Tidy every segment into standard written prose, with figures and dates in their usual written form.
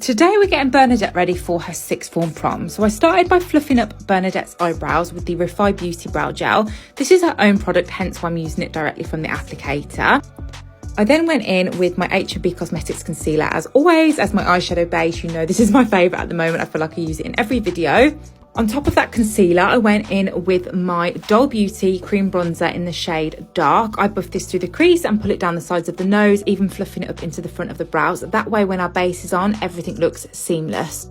Today we're getting Bernadette ready for her sixth form prom. So I started by fluffing up Bernadette's eyebrows with the Refi Beauty Brow Gel. This is her own product, hence why I'm using it directly from the applicator. I then went in with my H&B Cosmetics concealer as always as my eyeshadow base. You know this is my favourite at the moment. I feel like I use it in every video. On top of that concealer, I went in with my Doll Beauty cream bronzer in the shade Dark. I buffed this through the crease and pull it down the sides of the nose, even fluffing it up into the front of the brows. That way when our base is on, everything looks seamless.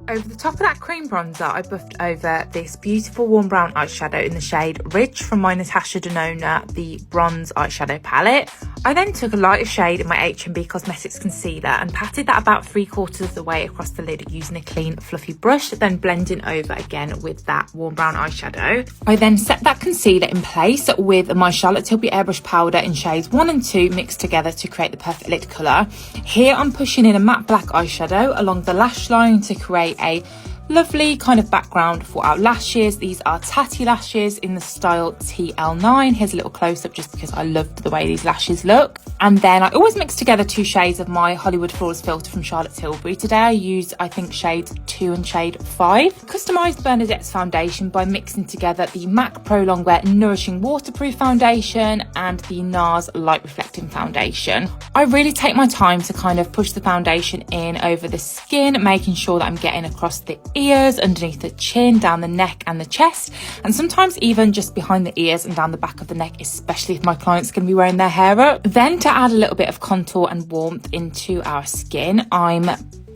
Over the top of that cream bronzer, I buffed over this beautiful warm brown eyeshadow in the shade Ridge from my Natasha Denona, the bronze eyeshadow palette. I then took a lighter shade in my H&B Cosmetics concealer and patted that about 3/4 of the way across the lid using a clean fluffy brush, then blending over again with that warm brown eyeshadow. I then set that concealer in place with my Charlotte Tilbury Airbrush powder in shades 1 and 2 mixed together to create the perfect lid colour. Here I'm pushing in a matte black eyeshadow along the lash line to create a lovely kind of background for our lashes. These are Tatty lashes in the style TL9. Here's a little close-up just because I loved the way these lashes look. And then I always mix together 2 shades of my Hollywood Flawless filter from Charlotte Tilbury. Today I used, I think, shades 2 and shade 5. Customised Bernadette's foundation by mixing together the MAC Pro Longwear Nourishing Waterproof Foundation and the NARS Light Reflecting Foundation. I really take my time to kind of push the foundation in over the skin, making sure that I'm getting across the ears, underneath the chin, down the neck and the chest, and sometimes even just behind the ears and down the back of the neck, especially if my client's going to be wearing their hair up. Then to add a little bit of contour and warmth into our skin, I'm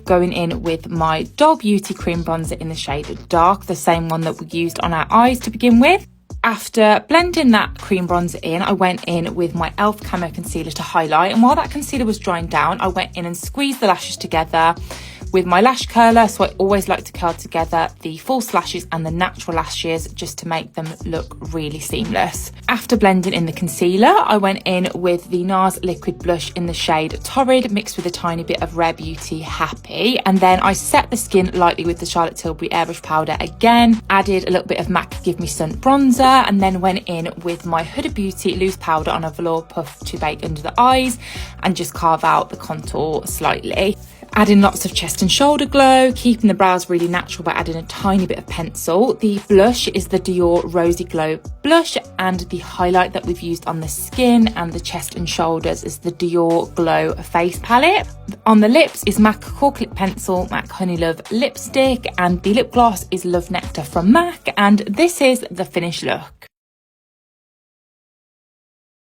going in with my Doll Beauty cream bronzer in the shade Dark, the same one that we used on our eyes to begin with. After blending that cream bronzer in, I went in with my e.l.f. Camo Concealer to highlight, and while that concealer was drying down, I went in and squeezed the lashes together with my lash curler. So I always like to curl together the false lashes and the natural lashes just to make them look really seamless. After blending in the concealer, I went in with the NARS liquid blush in the shade Torrid mixed with a tiny bit of Rare Beauty Happy, and then I set the skin lightly with the Charlotte Tilbury Airbrush powder again, added a little bit of MAC Give Me Sun bronzer, and then went in with my Huda Beauty loose powder on a velour puff to bake under the eyes and just carve out the contour slightly. Adding lots of chest and shoulder glow, keeping the brows really natural by adding a tiny bit of pencil. The blush is the Dior Rosy Glow blush, and the highlight that we've used on the skin and the chest and shoulders is the Dior Glow face palette. On the lips is MAC Cork Lip Pencil, MAC Honey Love lipstick, and the lip gloss is Love Nectar from MAC, and this is the finished look.